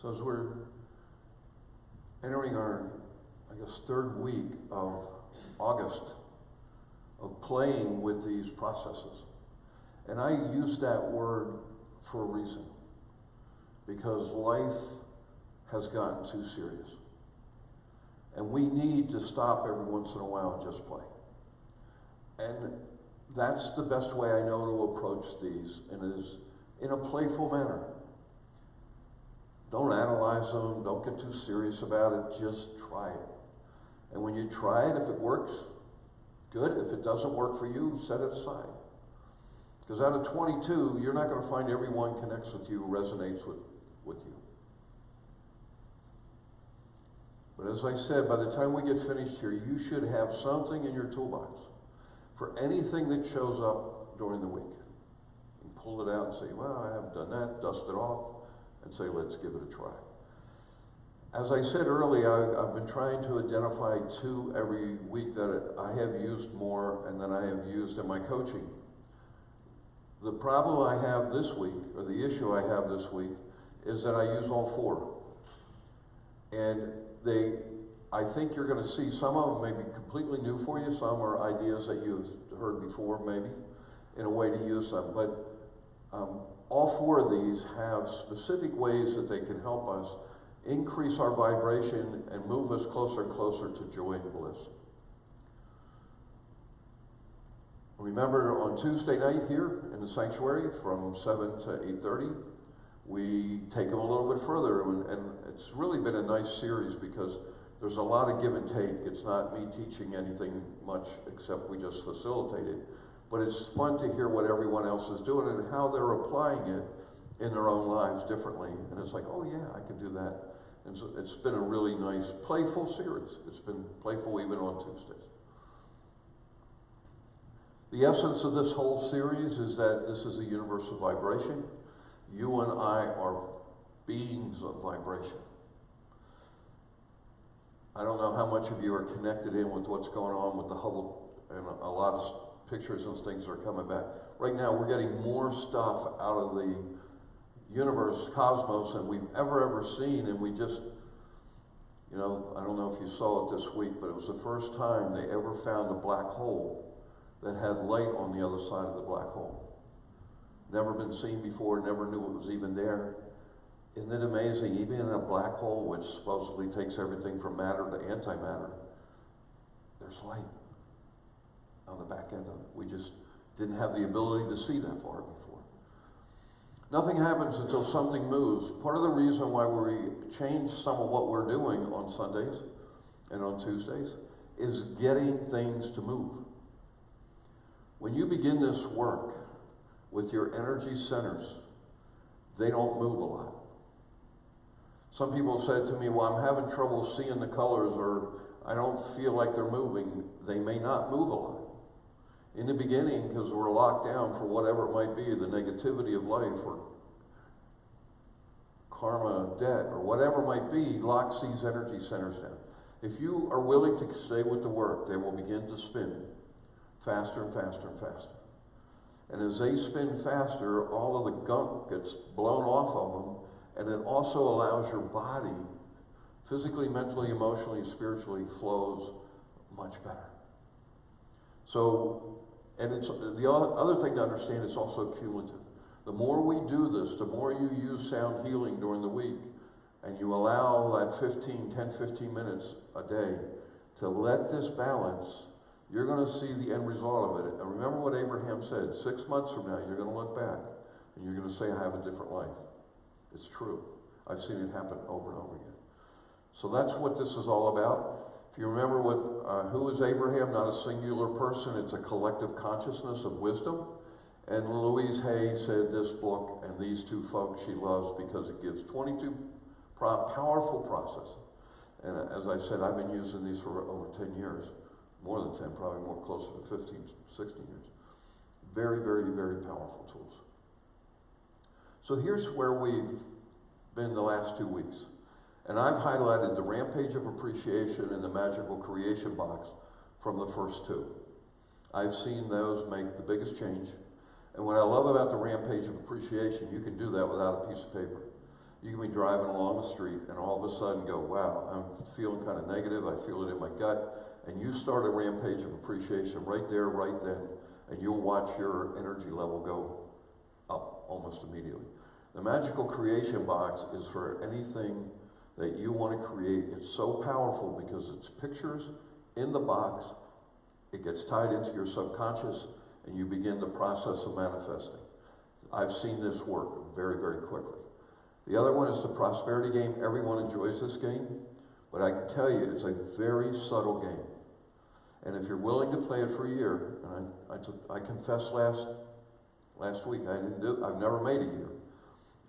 So as we're entering our, I guess, third week of August of playing with these processes, and I use that word for a reason, because life has gotten too serious. And we need to stop every once in a while and just play. And that's the best way I know to approach these, and it is in a playful manner. Don't analyze them, don't get too serious about it, just try it. And when you try it, if it works, good. If it doesn't work for you, set it aside. Because out of 22, you're not going to find everyone connects with you, resonates with you. But as I said, by the time we get finished here, you should have something in your toolbox for anything that shows up during the week. You can pull it out and say, well, I haven't done that, dust it off, and say, let's give it a try. As I said earlier, I've been trying to identify 2 every week that I have used more and that I have used in my coaching. The problem I have this week, or the issue I have this week, is that I use all 4. And I think you're going to see some of them may be completely new for you. Some are ideas that you've heard before, maybe, in a way to use them. But all 4 of these have specific ways that they can help us increase our vibration and move us closer and closer to joy and bliss. Remember, on Tuesday night here in the sanctuary from 7 to 8:30, we take them a little bit further, and it's really been a nice series because there's a lot of give and take. It's not me teaching anything much except we just facilitate it. But it's fun to hear what everyone else is doing and how they're applying it in their own lives differently. And it's like, oh yeah, I can do that. And so it's been a really nice, playful series. It's been playful even on Tuesdays. The essence of this whole series is that this is a universal vibration. You and I are beings of vibration. I don't know how much of you are connected in with what's going on with the Hubble, and a lot of pictures and things are coming back. Right now, we're getting more stuff out of the universe, cosmos, than we've ever seen, and we just, I don't know if you saw it this week, but it was the first time they ever found a black hole that had light on the other side of the black hole. Never been seen before, never knew it was even there. Isn't it amazing? Even in a black hole, which supposedly takes everything from matter to antimatter, there's light on the back end of it. We just didn't have the ability to see that far before. Nothing happens until something moves. Part of the reason why we change some of what we're doing on Sundays and on Tuesdays is getting things to move. When you begin this work with your energy centers, they don't move a lot. Some people said to me, well, I'm having trouble seeing the colors, or I don't feel like they're moving. They may not move a lot. In the beginning, because we're locked down for whatever it might be, the negativity of life, or karma, debt, or whatever it might be, locks these energy centers down. If you are willing to stay with the work, they will begin to spin faster and faster and faster. And as they spin faster, all of the gunk gets blown off of them, and it also allows your body, physically, mentally, emotionally, spiritually, flows much better. So, and it's the other thing to understand, it's also cumulative. The more we do this, the more you use sound healing during the week, and you allow that 10-15 minutes a day to let this balance, you're going to see the end result of it. And remember what Abraham said, 6 months from now, you're going to look back, and you're going to say, I have a different life. It's true. I've seen it happen over and over again. So that's what this is all about. If you remember who is Abraham, not a singular person, it's a collective consciousness of wisdom. And Louise Hay said this book and these 2 folks she loves because it gives 22 powerful processes. And as I said, I've been using these for over 10 years. More than 10, probably more closer to 15, 16 years. Very, very, very powerful tools. So here's where we've been the last 2 weeks. And I've highlighted the Rampage of Appreciation and the Magical Creation box from the first 2. I've seen those make the biggest change. And what I love about the Rampage of Appreciation, you can do that without a piece of paper. You can be driving along the street and all of a sudden go, wow, I'm feeling kind of negative, I feel it in my gut, and you start a rampage of appreciation right there, right then, and you'll watch your energy level go up almost immediately. The magical creation box is for anything that you want to create. It's so powerful because it's pictures in the box. It gets tied into your subconscious, and you begin the process of manifesting. I've seen this work very, very quickly. The other one is the prosperity game. Everyone enjoys this game, but I can tell you it's a very subtle game. And if you're willing to play it for a year, and I confessed last week, I've never made a year.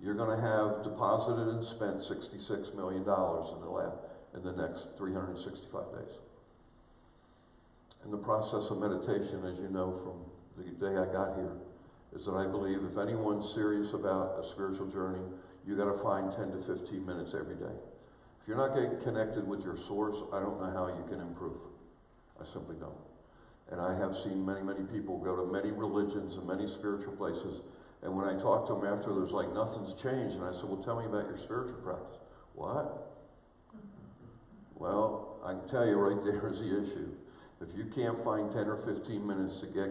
You're going to have deposited and spent $66 million in the next 365 days. And the process of meditation, as you know from the day I got here, is that I believe if anyone's serious about a spiritual journey, you got to find 10 to 15 minutes every day. If you're not getting connected with your source, I don't know how you can improve. I simply don't. And I have seen many, many people go to many religions and many spiritual places, and when I talk to them after, there's like nothing's changed, and I said, well, tell me about your spiritual practice. What? Well, I can tell you right there is the issue. If you can't find 10 or 15 minutes to get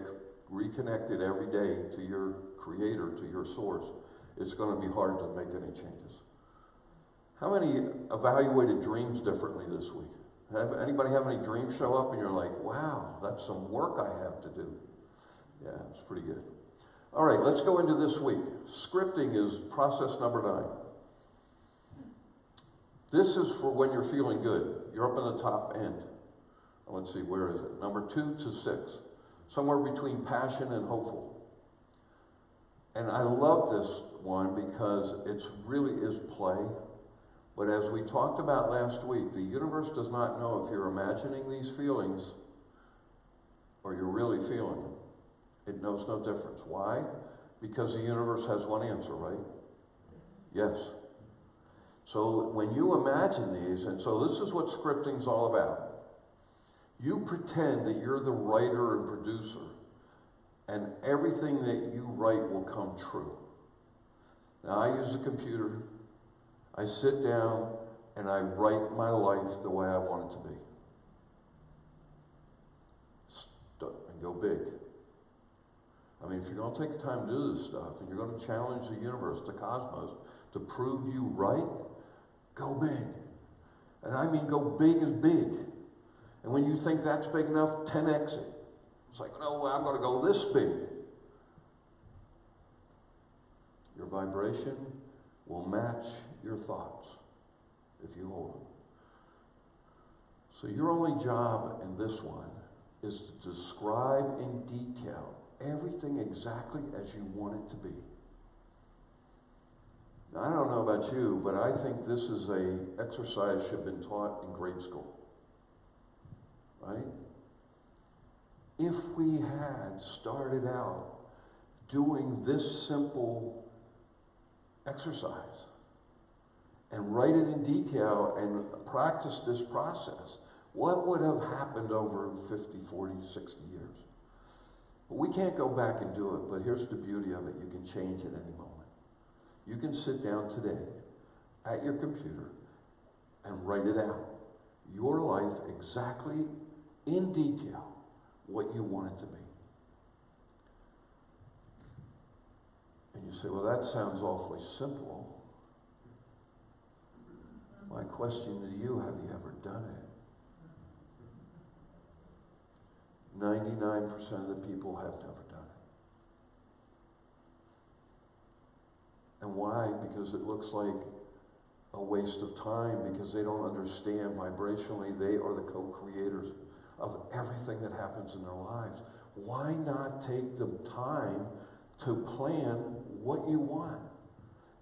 reconnected every day to your creator, to your source, it's going to be hard to make any changes. How many evaluated dreams differently this week? Anybody have any dreams show up and you're like, wow, that's some work I have to do? Yeah, it's pretty good. All right, let's go into this week. Scripting is process number 9. This is for when you're feeling good. You're up in the top end. Let's see, where is it? Number 2 to 6. Somewhere between passion and hopeful. And I love this one because it really is play. But as we talked about last week, the universe does not know if you're imagining these feelings or you're really feeling them. It knows no difference. Why? Because the universe has one answer, right? Yes. So when you imagine these, and so this is what scripting's all about. You pretend that you're the writer and producer, and everything that you write will come true. Now, I use a computer. I sit down, and I write my life the way I want it to be. And go big. I mean, if you're going to take the time to do this stuff, and you're going to challenge the universe, the cosmos, to prove you right, go big. And I mean go big as big. And when you think that's big enough, 10x it. It's like, no, I'm going to go this big. Your vibration will match your thoughts if you hold them. So your only job in this one is to describe in detail everything exactly as you want it to be. Now, I don't know about you, but I think this is an exercise should have been taught in grade school. Right? If we had started out doing this simple exercise and write it in detail and practice this process, what would have happened over 50, 40, 60 years? But we can't go back and do it, but here's the beauty of it. You can change at any moment. You can sit down today at your computer and write it out. Your life exactly in detail what you want it to be. And you say, well, that sounds awfully simple. My question to you, have you ever done it? 99% of the people have never done it. And why? Because it looks like a waste of time, because they don't understand vibrationally they are the co-creators of everything that happens in their lives. Why not take the time to plan what you want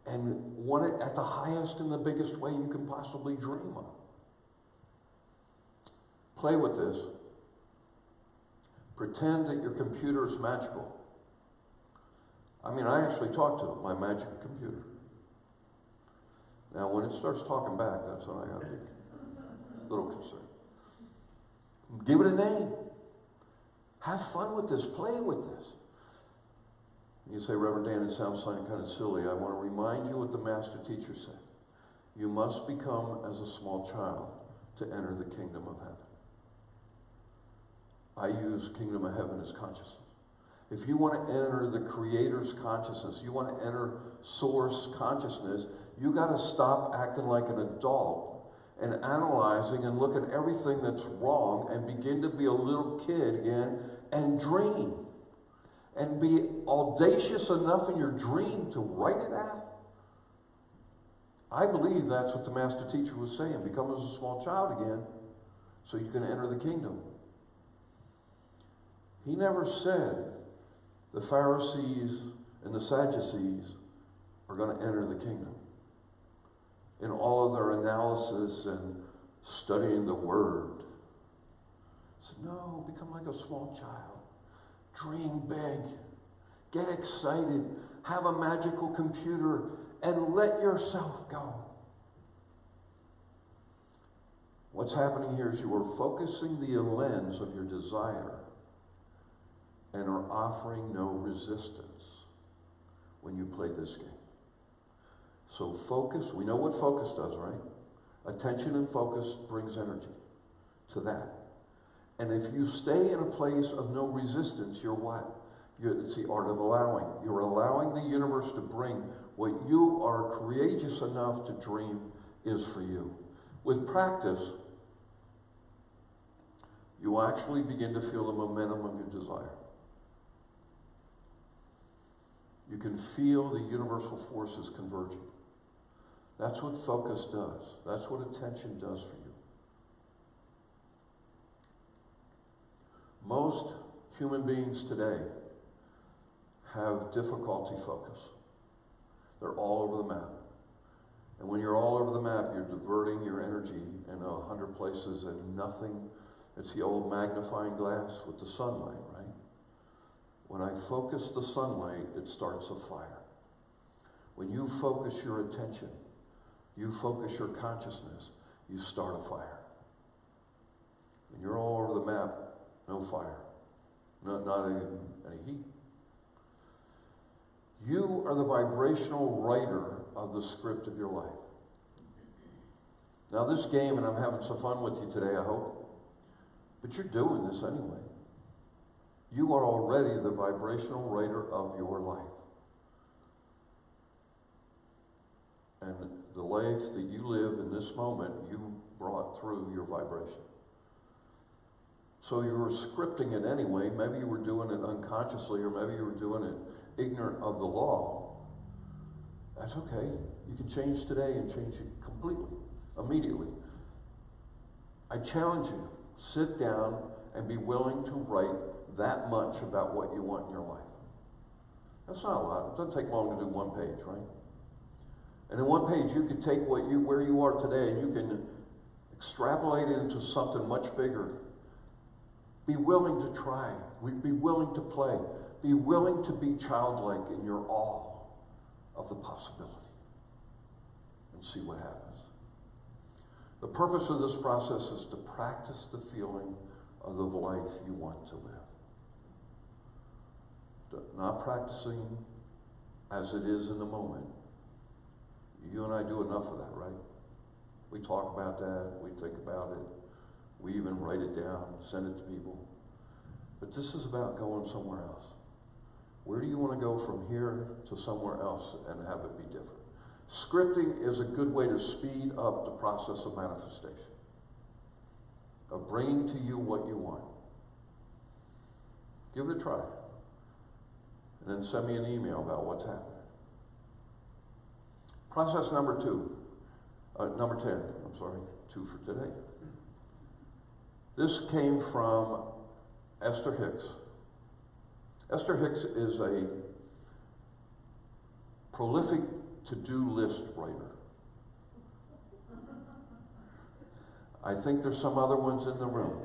and want it at the highest and the biggest way you can possibly dream of? Play with this. Pretend that your computer is magical. I mean, I actually talk to my magic computer. Now, when it starts talking back, that's when I got to be a little concerned. Give it a name. Have fun with this. Play with this. You say, Reverend Dan, it sounds kind of silly. I want to remind you what the master teacher said. You must become as a small child to enter the kingdom of heaven. I use kingdom of heaven as consciousness. If you want to enter the Creator's consciousness, you want to enter Source consciousness, you got to stop acting like an adult and analyzing and look at everything that's wrong and begin to be a little kid again and dream. And be audacious enough in your dream to write it out. I believe that's what the master teacher was saying. Become as a small child again so you can enter the kingdom. He never said the Pharisees and the Sadducees are going to enter the kingdom. In all of their analysis and studying the Word. He said, no, become like a small child. Dream big. Get excited. Have a magical computer and let yourself go. What's happening here is you are focusing the lens of your desire and are offering no resistance when you play this game. So focus, we know what focus does, right? Attention and focus brings energy to that. And if you stay in a place of no resistance, you're what? It's the art of allowing. You're allowing the universe to bring what you are courageous enough to dream is for you. With practice, you will actually begin to feel the momentum of your desire. You can feel the universal forces converging. That's what focus does. That's what attention does for you. Most human beings today have difficulty focus. They're all over the map. And when you're all over the map, you're diverting your energy in 100 places and nothing. It's the old magnifying glass with the sunlight, right? When I focus the sunlight, it starts a fire. When you focus your attention, you focus your consciousness, you start a fire. When you're all over the map, no fire. Not even any heat. You are the vibrational writer of the script of your life. Now this game, and I'm having some fun with you today, I hope, but you're doing this anyway. You are already the vibrational writer of your life. And the life that you live in this moment, you brought through your vibration. So you were scripting it anyway. Maybe you were doing it unconsciously, or maybe you were doing it ignorant of the law. That's okay. You can change today and change it completely, immediately. I challenge you, sit down and be willing to write that much about what you want in your life. That's not a lot. It doesn't take long to do one page, right? And in one page, you can take where you are today, and you can extrapolate it into something much bigger. Be willing to try. Be willing to play. Be willing to be childlike in your awe of the possibility. And see what happens. The purpose of this process is to practice the feeling of the life you want to live. Not practicing as it is in the moment. You and I do enough of that, right? We talk about that, we think about it, we even write it down, send it to people. But this is about going somewhere else. Where do you want to go from here to somewhere else and have it be different? Scripting is a good way to speed up the process of manifestation, of bringing to you what you want. Give it a try. And then send me an email about what's happening. Process number 10, 2 for today. This came from Esther Hicks. Esther Hicks is a prolific to-do list writer. I think there's some other ones in the room.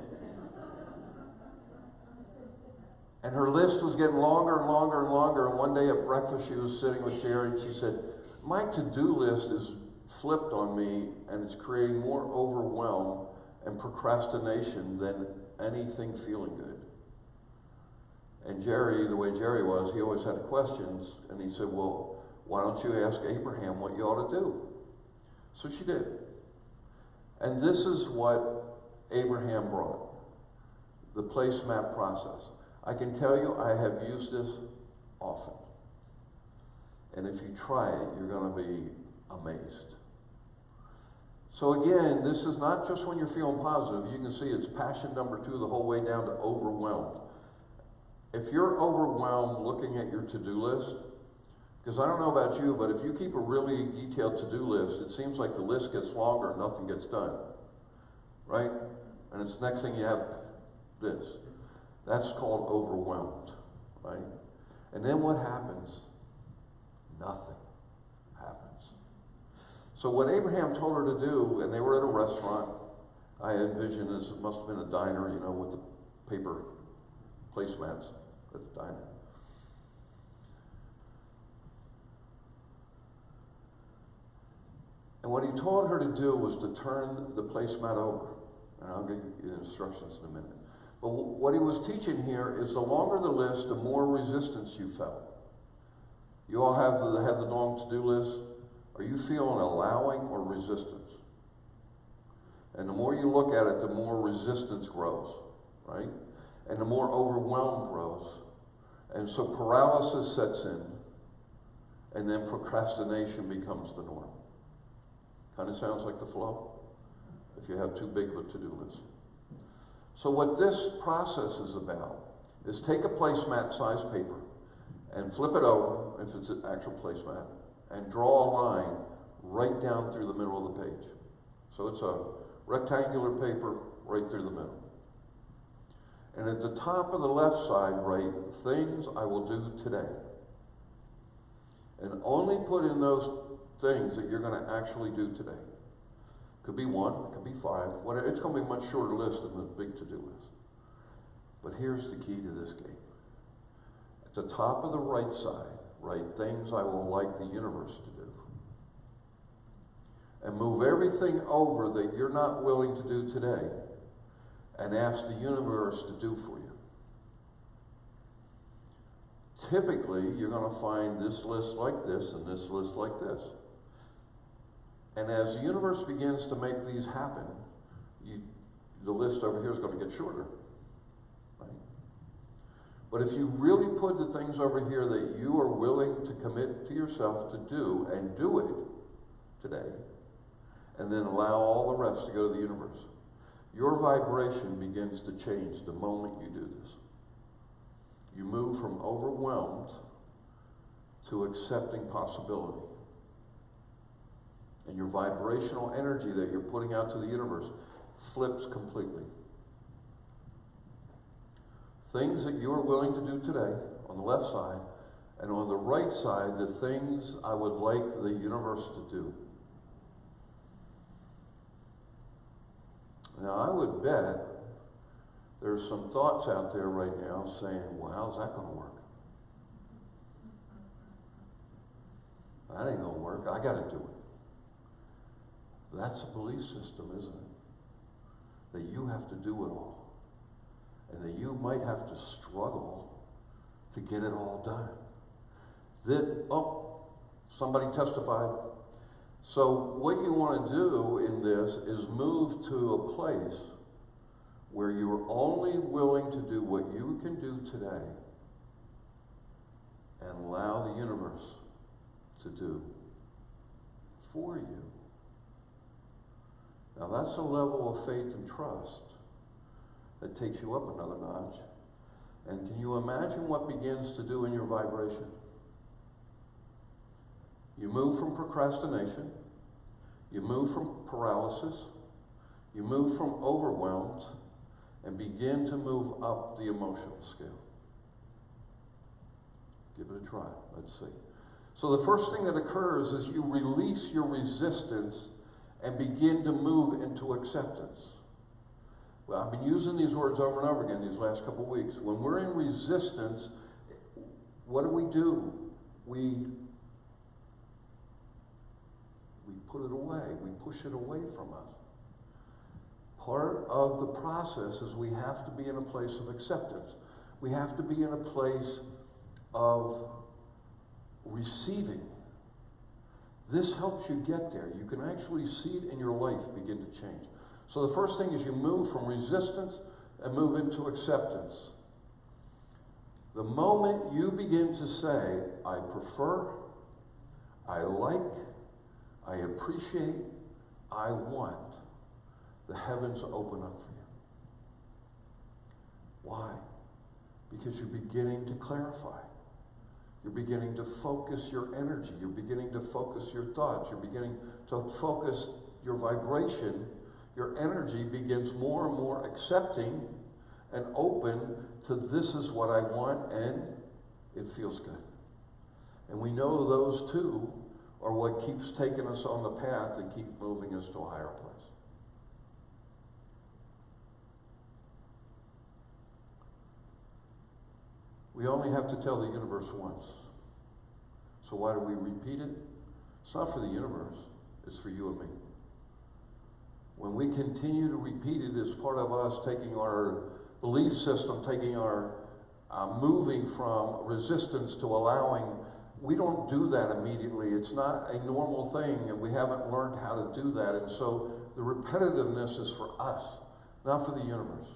And her list was getting longer and longer and longer, and one day at breakfast she was sitting with Jerry and she said, my to-do list is flipped on me and it's creating more overwhelm and procrastination than anything feeling good. And Jerry, the way Jerry was, he always had questions, and he said, well, why don't you ask Abraham what you ought to do? So she did. And this is what Abraham brought, the placemat process. I can tell you I have used this often. And if you try it, you're going to be amazed. So again, this is not just when you're feeling positive. You can see it's passion number 2 the whole way down to overwhelmed. If you're overwhelmed looking at your to-do list, because I don't know about you, but if you keep a really detailed to-do list, it seems like the list gets longer and nothing gets done. Right? And it's next thing you have this. That's called overwhelmed. Right? And then what happens? Nothing happens. So what Abraham told her to do, and they were at a restaurant, I envision this, it must have been a diner, you know, with the paper placemats at the diner. And what he told her to do was to turn the placemat over. And I'll give you the instructions in a minute. But what he was teaching here is the longer the list, the more resistance you felt. You all have the long to-do list. Are you feeling allowing or resistance? And the more you look at it, the more resistance grows, right? And the more overwhelmed grows. And so paralysis sets in, and then procrastination becomes the norm. Kind of sounds like the flow, if you have too big of a to-do list. So what this process is about is take a placemat size paper and flip it over, if it's an actual placemat, and draw a line right down through the middle of the page. So it's a rectangular paper right through the middle. And at the top of the left side, write, things I will do today. And only put in those things that you're going to actually do today. Could be 1, could be 5, whatever. It's going to be a much shorter list than the big to-do list. But here's the key to this game. At the top of the right side, write things I will like the universe to do. And move everything over that you're not willing to do today and ask the universe to do for you. Typically, you're going to find this list like this and this list like this. And as the universe begins to make these happen, the list over here is going to get shorter. Right? But if you really put the things over here that you are willing to commit to yourself to do, and do it today, and then allow all the rest to go to the universe, your vibration begins to change the moment you do this. You move from overwhelmed to accepting possibility. And your vibrational energy that you're putting out to the universe flips completely. Things that you are willing to do today on the left side, and on the right side, the things I would like the universe to do. Now, I would bet there's some thoughts out there right now saying, well, how's that going to work? That ain't going to work. I got to do it. That's a belief system, isn't it? That you have to do it all. And that you might have to struggle to get it all done. Somebody testified. So what you want to do in this is move to a place where you are only willing to do what you can do today and allow the universe to do for you. Now that's a level of faith and trust that takes you up another notch. And can you imagine what begins to do in your vibration? You move from procrastination, you move from paralysis, you move from overwhelmed, and begin to move up the emotional scale. Give it a try. Let's see. So the first thing that occurs is you release your resistance and begin to move into acceptance. Well, I've been using these words over and over again these last couple of weeks. When we're in resistance, what do? We put it away. We push it away from us. Part of the process is we have to be in a place of acceptance. We have to be in a place of receiving This helps you get there. You can actually see it in your life begin to change. So the first thing is you move from resistance and move into acceptance. The moment you begin to say, I prefer, I like, I appreciate, I want, the heavens open up for you. Why? Because you're beginning to clarify. You're beginning to focus your energy. You're beginning to focus your thoughts. You're beginning to focus your vibration. Your energy begins more and more accepting and open to this is what I want, and it feels good. And we know those two are what keeps taking us on the path and keep moving us to a higher place. We only have to tell the universe once. So why do we repeat it? It's not for the universe. It's for you and me. When we continue to repeat it as part of us taking our belief system, taking our moving from resistance to allowing, we don't do that immediately. It's not a normal thing, and we haven't learned how to do that. And so the repetitiveness is for us, not for the universe.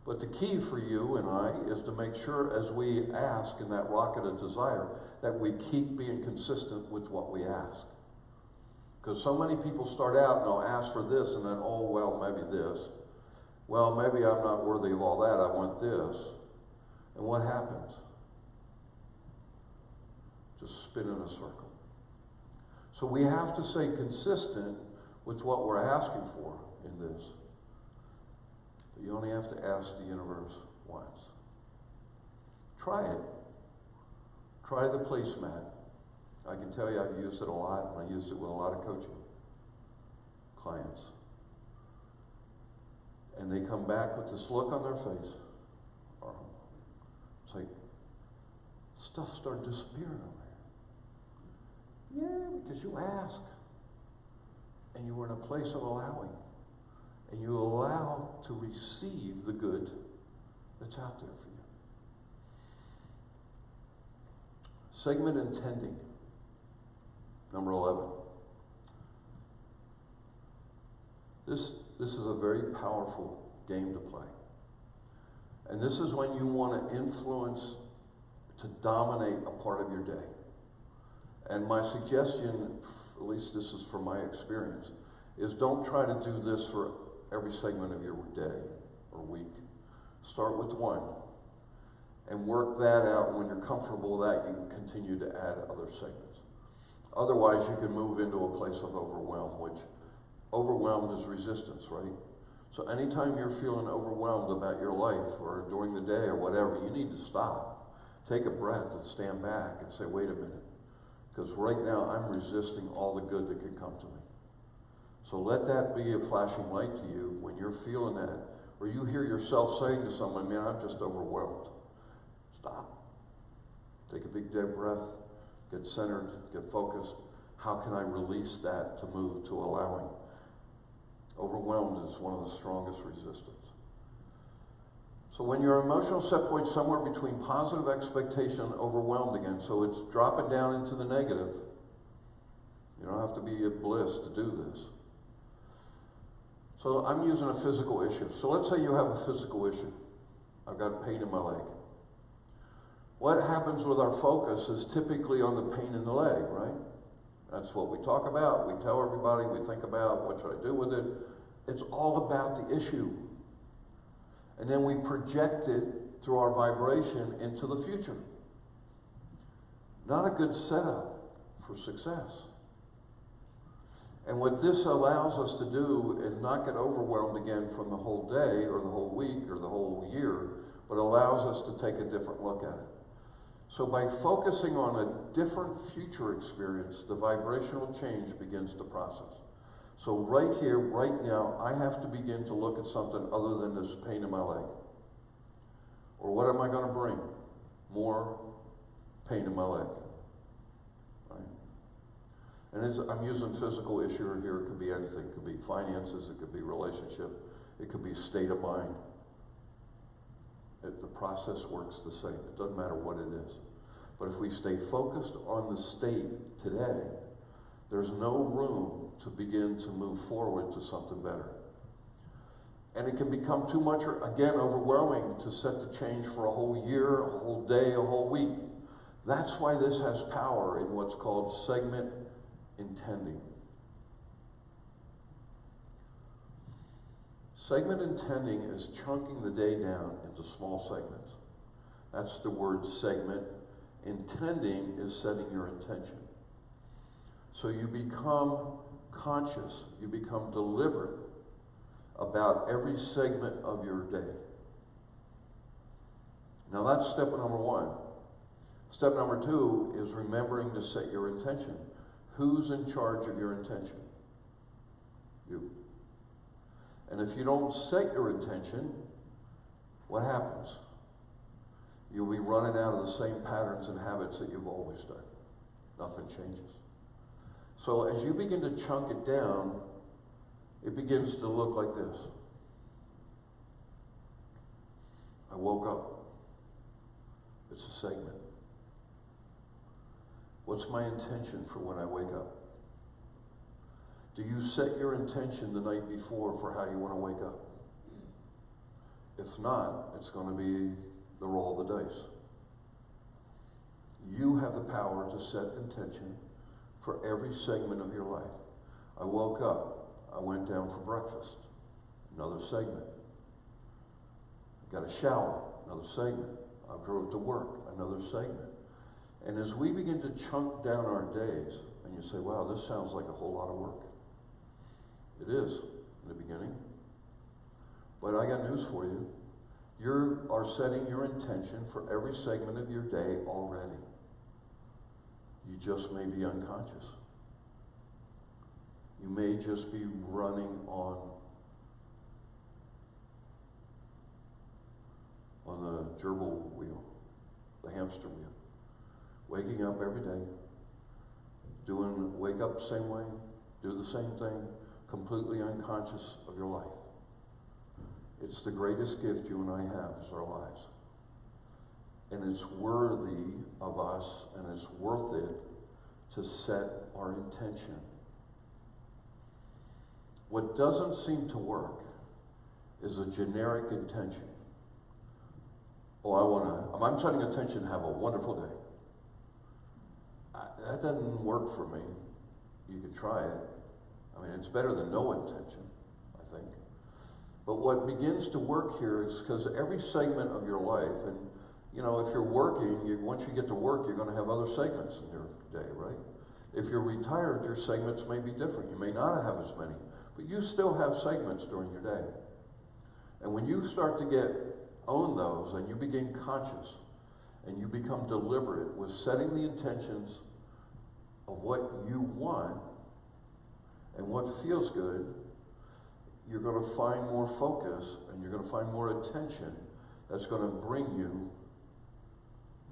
But the key for you and I is to make sure as we ask in that rocket of desire that we keep being consistent with what we ask. Because so many people start out and they'll ask for this and then, oh, well, maybe this. Well, maybe I'm not worthy of all that. I want this. And what happens? Just spin in a circle. So we have to stay consistent with what we're asking for in this. But you only have to ask the universe once. Try it. Try the placemat. I can tell you I've used it a lot, and I used it with a lot of coaching clients. And they come back with this look on their face. It's like, stuff started disappearing over here. Yeah, because you ask. And you were in a place of allowing. And you allow to receive the good that's out there for you. Segment intending. Number 11. This is a very powerful game to play. And this is when you want to influence, to dominate a part of your day. And my suggestion, at least this is from my experience, is don't try to do this for every segment of your day or week. Start with one. And work that out. When you're comfortable with that, you can continue to add other segments. Otherwise, you can move into a place of overwhelm, which overwhelmed is resistance, right? So anytime you're feeling overwhelmed about your life or during the day or whatever, you need to stop. Take a breath and stand back and say, wait a minute. Because right now, I'm resisting all the good that can come to me. So let that be a flashing light to you when you're feeling that, or you hear yourself saying to someone, man, I'm just overwhelmed. Stop. Take a big deep breath. Get centered, get focused. How can I release that to move to allowing? Overwhelmed is one of the strongest resistance. So when your emotional set point somewhere between positive expectation and overwhelmed again, so it's dropping down into the negative. You don't have to be a bliss to do this. So I'm using a physical issue. So let's say you have a physical issue. I've got pain in my leg. What happens with our focus is typically on the pain in the leg, right? That's what we talk about. We tell everybody, we think about, what should I do with it? It's all about the issue. And then we project it through our vibration into the future. Not a good setup for success. And what this allows us to do is not get overwhelmed again from the whole day or the whole week or the whole year, but allows us to take a different look at it. So by focusing on a different future experience, the vibrational change begins to process. So right here, right now, I have to begin to look at something other than this pain in my leg. Or what am I going to bring? More pain in my leg. Right? And I'm using physical issue here. It could be anything. It could be finances. It could be relationship. It could be state of mind. The process works the same. It doesn't matter what it is. But if we stay focused on the state today, there's no room to begin to move forward to something better. And it can become too much, or again, overwhelming to set the change for a whole year, a whole day, a whole week. That's why this has power in what's called segment intending. Segment intending is chunking the day down into small segments. That's the word segment. Intending is setting your intention. So you become conscious, you become deliberate about every segment of your day. Now that's step number one. Step number two is remembering to set your intention. Who's in charge of your intention? You. And if you don't set your intention, what happens? You'll be running out of the same patterns and habits that you've always done. Nothing changes. So as you begin to chunk it down, it begins to look like this. I woke up. It's a segment. What's my intention for when I wake up? Do you set your intention the night before for how you want to wake up? If not, it's going to be the roll of the dice. You have the power to set intention for every segment of your life. I woke up. I went down for breakfast. Another segment. I got a shower. Another segment. I drove to work. Another segment. And as we begin to chunk down our days, and you say, wow, this sounds like a whole lot of work. It is in the beginning. But I got news for you. You are setting your intention for every segment of your day already. You just may be unconscious. You may just be running on the gerbil wheel, the hamster wheel. Waking up every day, wake up the same way, do the same thing, completely unconscious of your life. It's the greatest gift you and I have is our lives. And it's worthy of us, and it's worth it to set our intention. What doesn't seem to work is a generic intention. Oh, I'm setting intention to have a wonderful day. That doesn't work for me. You can try it. I mean, it's better than no intention, I think. But what begins to work here is because every segment of your life, and you know, if you're working, once you get to work, you're going to have other segments in your day, right? If you're retired, your segments may be different. You may not have as many, but you still have segments during your day. And when you start to own those, and you begin conscious, and you become deliberate with setting the intentions of what you want and what feels good, you're going to find more focus, and you're going to find more attention that's going to bring you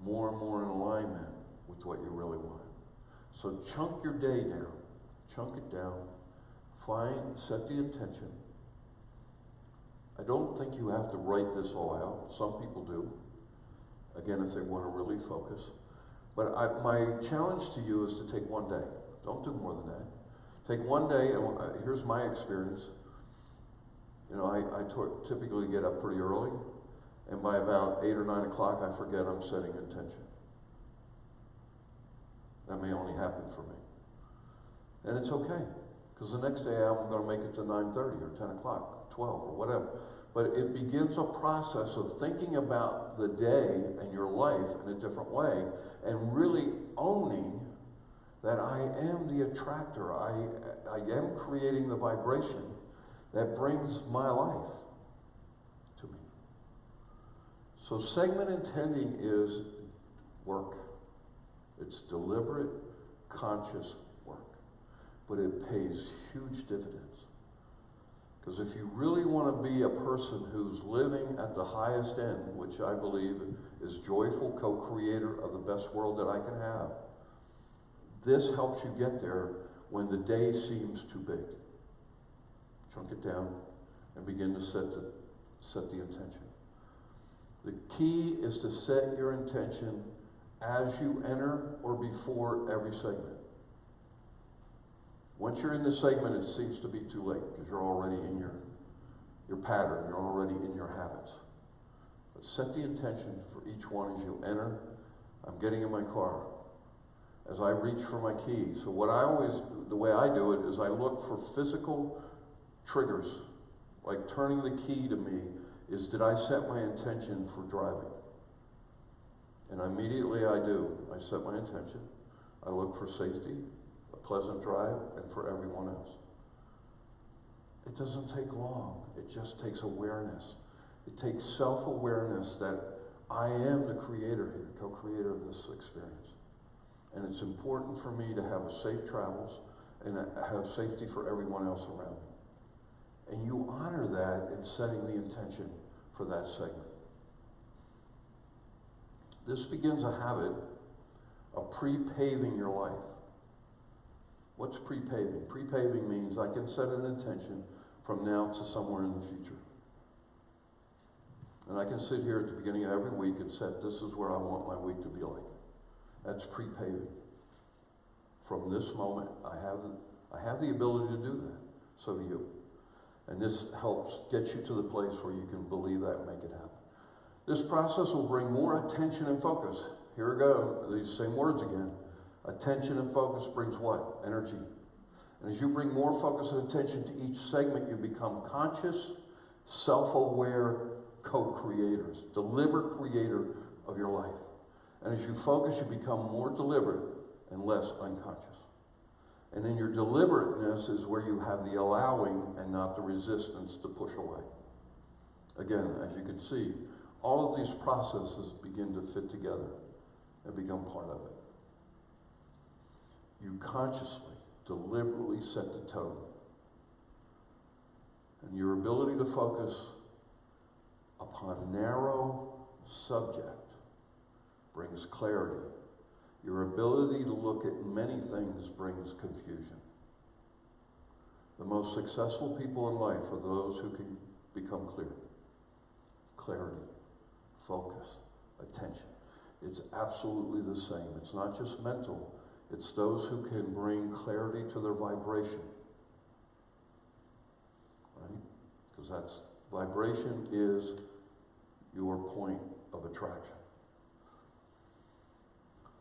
more and more in alignment with what you really want. So chunk your day down. Chunk it down. Set the intention. I don't think you have to write this all out. Some people do. Again, if they want to really focus. But my challenge to you is to take one day. Don't do more than that. Take one day, and here's my experience. You know, I typically get up pretty early, and by about 8 or 9 o'clock, I forget I'm setting intention. That may only happen for me. And it's okay, because the next day I'm going to make it to 9:30 or 10 o'clock, 12 or whatever. But it begins a process of thinking about the day and your life in a different way, and really owning that I am the attractor. I am creating the vibration that brings my life to me. So segment intending is work. It's deliberate, conscious work. But it pays huge dividends. Because if you really want to be a person who's living at the highest end, which I believe is joyful co-creator of the best world that I can have, this helps you get there when the day seems too big. Chunk it down and begin to set the intention. The key is to set your intention as you enter or before every segment. Once you're in this segment, it seems to be too late because you're already in your pattern, you're already in your habits. But set the intention for each one as you enter. I'm getting in my car. As I reach for my key. So the way I do it is I look for physical triggers. Like turning the key to me is, did I set my intention for driving? And immediately I do. I set my intention. I look for safety, a pleasant drive, and for everyone else. It doesn't take long. It just takes awareness. It takes self-awareness that I am the creator here, co-creator of this experience. And it's important for me to have a safe travels and have safety for everyone else around me. And you honor that in setting the intention for that segment. This begins a habit of pre-paving your life. What's pre-paving? Pre-paving means I can set an intention from now to somewhere in the future. And I can sit here at the beginning of every week and set, this is where I want my week to be like. That's pre-paving. From this moment, I have the ability to do that. So do you. And this helps get you to the place where you can believe that and make it happen. This process will bring more attention and focus. Here we go, these same words again. Attention and focus brings what? Energy. And as you bring more focus and attention to each segment, you become conscious, self-aware co-creators, deliberate creator of your life. And as you focus, you become more deliberate and less unconscious. And in your deliberateness is where you have the allowing and not the resistance to push away. Again, as you can see, all of these processes begin to fit together and become part of it. You consciously, deliberately set the tone. And your ability to focus upon a narrow subject brings clarity. Your ability to look at many things brings confusion. The most successful people in life are those who can become clear. Clarity, focus, attention. It's absolutely the same. It's not just mental. It's those who can bring clarity to their vibration. Right? Because vibration is your point of attraction.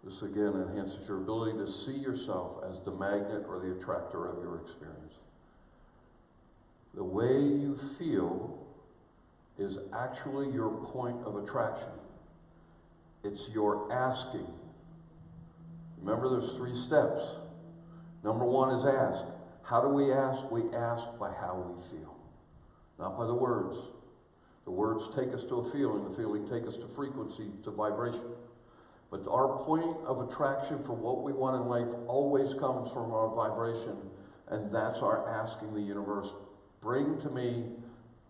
This again enhances your ability to see yourself as the magnet or the attractor of your experience. The way you feel is actually your point of attraction. It's your asking. Remember, there's 3 steps. Number 1 is ask. How do we ask? We ask by how we feel, not by the words. The words take us to a feeling. The feeling takes us to frequency, to vibration. But our point of attraction for what we want in life always comes from our vibration, and that's our asking the universe, bring to me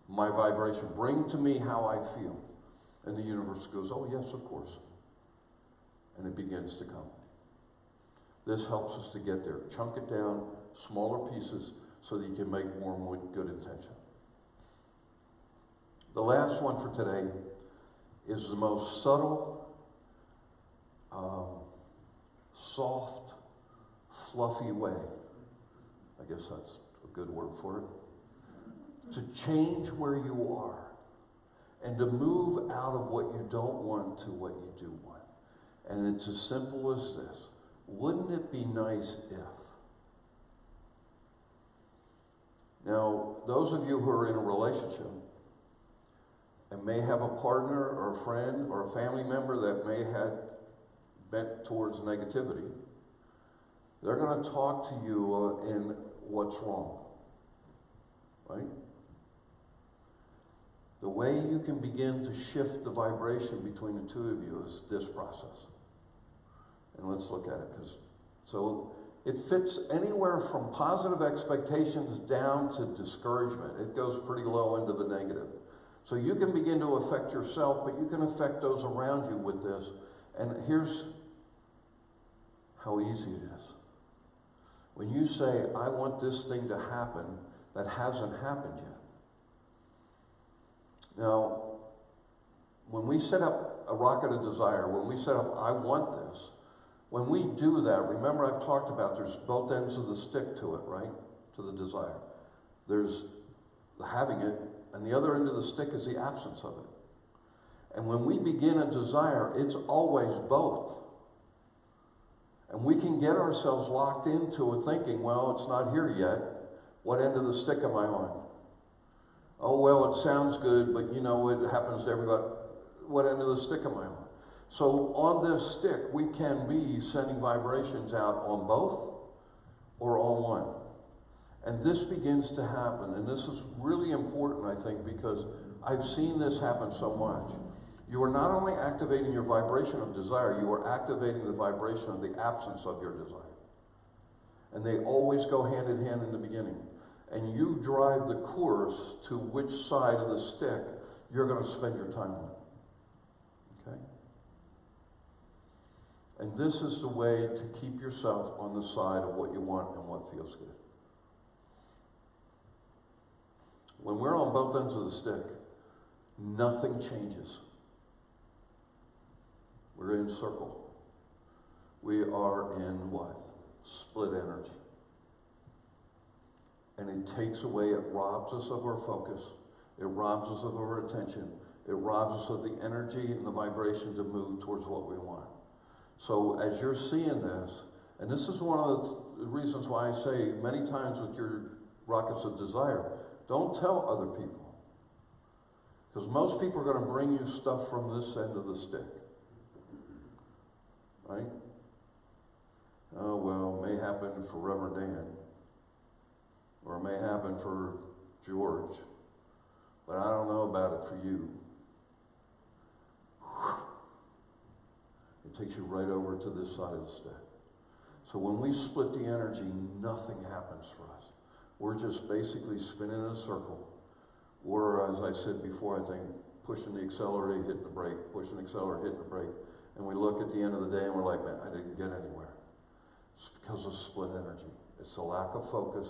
my vibration, bring to me how I feel. And the universe goes, oh yes, of course. And it begins to come. This helps us to get there. Chunk it down, smaller pieces, so that you can make more and more good intention. The last one for today is the most subtle, soft, fluffy way, I guess that's a good word for it, to change where you are and to move out of what you don't want to what you do want. And it's as simple as this. Wouldn't it be nice if? Now, those of you who are in a relationship and may have a partner or a friend or a family member that may have bent towards negativity, they're going to talk to you in what's wrong, right? The way you can begin to shift the vibration between the two of you is this process. And let's look at it. So it fits anywhere from positive expectations down to discouragement. It goes pretty low into the negative. So you can begin to affect yourself, but you can affect those around you with this. And here's how easy it is. When you say, I want this thing to happen that hasn't happened yet. Now, when we set up a rocket of desire, when we set up, I want this, When we do that, remember I've talked about there's both ends of the stick to it, right? To the desire. There's the having it, and the other end of the stick is the absence of it. And when we begin a desire, it's always both. And we can get ourselves locked into a thinking, well, it's not here yet. What end of the stick am I on? Oh, well, it sounds good, but you know, it happens to everybody. What end of the stick am I on? So on this stick, we can be sending vibrations out on both or on one. And this begins to happen, and this is really important, I think, because I've seen this happen so much. You are not only activating your vibration of desire, you are activating the vibration of the absence of your desire. And they always go hand in hand in the beginning. And you drive the course to which side of the stick you're going to spend your time on. Okay? And this is the way to keep yourself on the side of what you want and what feels good. When we're on both ends of the stick, nothing changes. We're in circle. We are in what? Split energy. And it takes away, it robs us of our focus. It robs us of our attention. It robs us of the energy and the vibration to move towards what we want. So as you're seeing this, and this is one of the reasons why I say many times with your rockets of desire, don't tell other people. Because most people are going to bring you stuff from this end of the stick. Right? Oh, well, it may happen for Reverend Dan. Or it may happen for George. But I don't know about it for you. It takes you right over to this side of the stick. So when we split the energy, nothing happens for us. We're just basically spinning in a circle. Or, as I said before, I think, pushing the accelerator, hitting the brake, pushing the accelerator, hitting the brake. And we look at the end of the day and we're like, man, I didn't get anywhere. It's because of split energy. It's the lack of focus,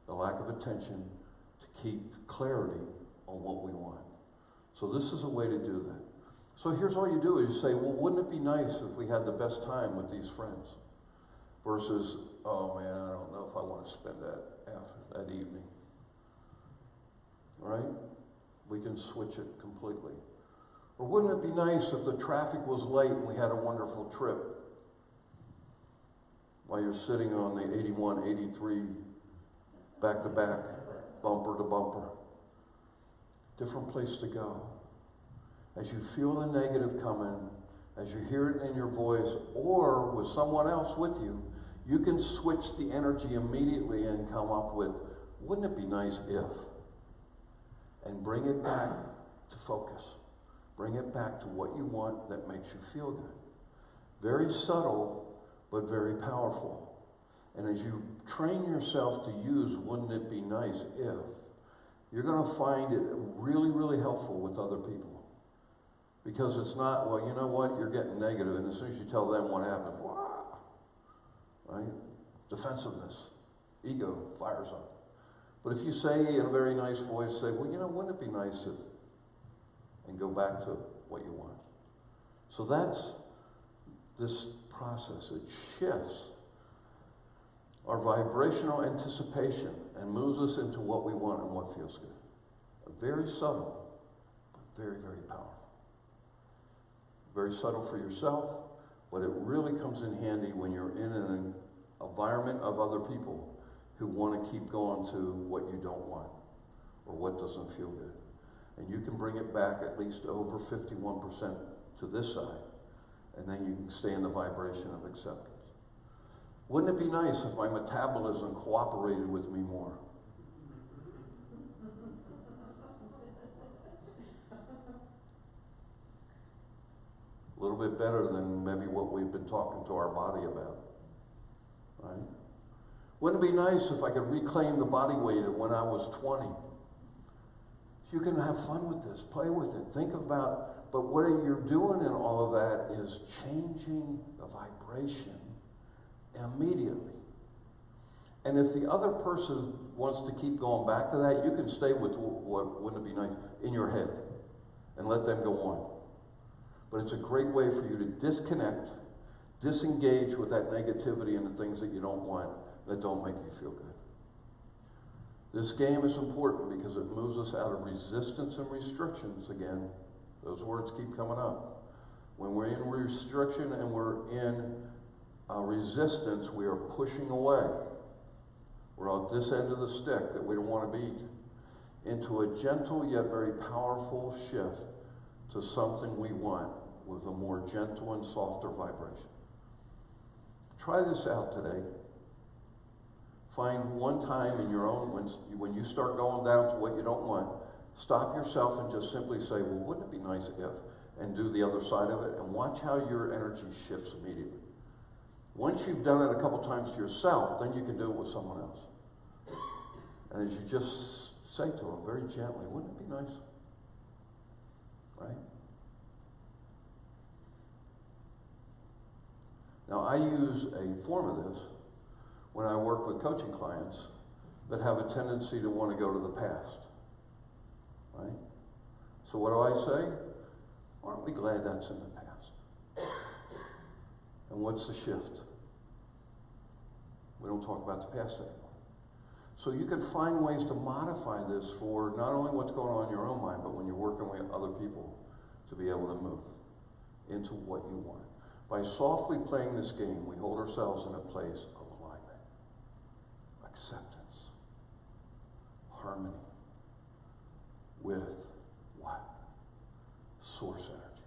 the lack of attention to keep clarity on what we want. So this is a way to do that. So here's all you do is you say, well, wouldn't it be nice if we had the best time with these friends? Versus, oh man, I don't know if I want to spend that evening. Right? We can switch it completely. Or wouldn't it be nice if the traffic was late and we had a wonderful trip? While you're sitting on the 81, 83, back to back, bumper to bumper. Different place to go. As you feel the negative coming, as you hear it in your voice, or with someone else with you, you can switch the energy immediately and come up with, wouldn't it be nice if? And bring it back to focus. Bring it back to what you want that makes you feel good. Very subtle, but very powerful. And as you train yourself to use wouldn't it be nice if, you're going to find it really, really helpful with other people. Because it's not, well, you know what, you're getting negative, and as soon as you tell them what happened, wow, right? Defensiveness, ego fires up. But if you say in a very nice voice, say, well, you know, wouldn't it be nice if, and go back to what you want. So that's this process. It shifts our vibrational anticipation and moves us into what we want and what feels good. Very subtle, but very, very powerful. Very subtle for yourself, but it really comes in handy when you're in an environment of other people who want to keep going to what you don't want or what doesn't feel good. And you can bring it back at least over 51% to this side, and then you can stay in the vibration of acceptance. Wouldn't it be nice if my metabolism cooperated with me more? A little bit better than maybe what we've been talking to our body about, right? Wouldn't it be nice if I could reclaim the body weight of when I was 20? You can have fun with this, play with it, think about, but what you're doing in all of that is changing the vibration immediately. And if the other person wants to keep going back to that, you can stay with what wouldn't it be nice in your head and let them go on. But it's a great way for you to disconnect, Disengage with that negativity and the things that you don't want, that don't make you feel good. This game is important because it moves us out of resistance and restrictions again. Those words keep coming up. When we're in restriction and we're in resistance, we are pushing away. We're on this end of the stick that we don't want to be, into a gentle yet very powerful shift to something we want with a more gentle and softer vibration. Try this out today. Find one time in your own, when you start going down to what you don't want, stop yourself and just simply say, well, wouldn't it be nice if, and do the other side of it, and watch how your energy shifts immediately. Once you've done it a couple times to yourself, then you can do it with someone else. And as you just say to them very gently, wouldn't it be nice? Right? Now, I use a form of this when I work with coaching clients that have a tendency to want to go to the past. Right? So what do I say? Aren't we glad that's in the past? And what's the shift? We don't talk about the past anymore. So you can find ways to modify this for not only what's going on in your own mind, but when you're working with other people to be able to move into what you want. By softly playing this game, we hold ourselves in a place of alignment, acceptance, harmony with what? Source energy.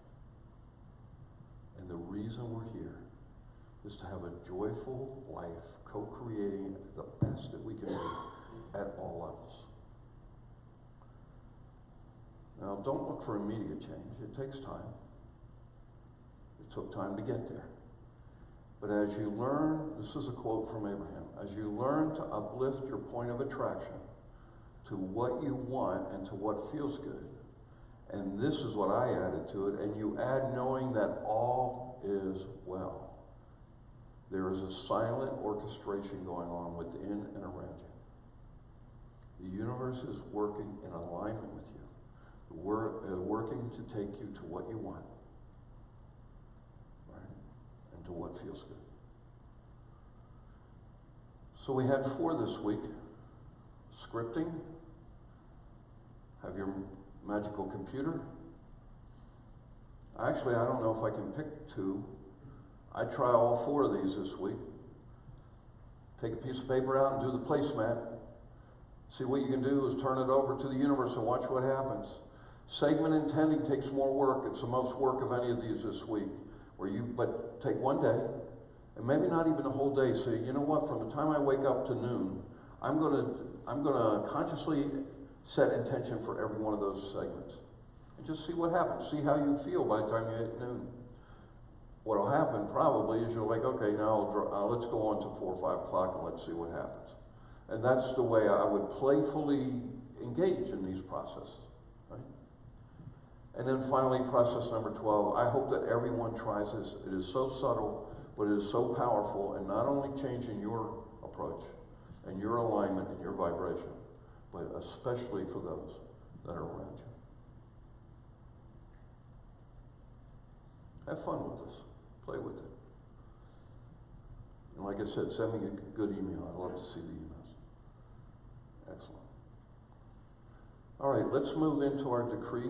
And the reason we're here is to have a joyful life, co-creating the best that we can do at all levels. Now, don't look for immediate change. It takes time. It took time to get there. But as you learn, this is a quote from Abraham, as you learn to uplift your point of attraction to what you want and to what feels good, and this is what I added to it, and you add knowing that all is well. There is a silent orchestration going on within and around you. The universe is working in alignment with you. We're working to take you to what you want, right? And to what feels good. So we had 4 this week. Scripting. Have your magical computer. Actually, I don't know if I can pick 2. I try all 4 of these this week. Take a piece of paper out and do the placemat. See, what you can do is turn it over to the universe and watch what happens. Segment intending takes more work. It's the most work of any of these this week. But take one day, and maybe not even a whole day. Say, you know what? From the time I wake up to noon, I'm gonna consciously set intention for every one of those segments, and just see what happens. See how you feel by the time you hit noon. What'll happen probably is you're like, okay, now let's go on to 4 or 5 o'clock and let's see what happens. And that's the way I would playfully engage in these processes. Right? And then finally, process number 12. I hope that everyone tries this. It is so subtle, but it is so powerful, and not only changing your approach and your alignment and your vibration, but especially for those that are around you. Have fun with this. Play with it. And like I said, send me a good email. I'd love to see the emails. Excellent. All right, let's move into our decree.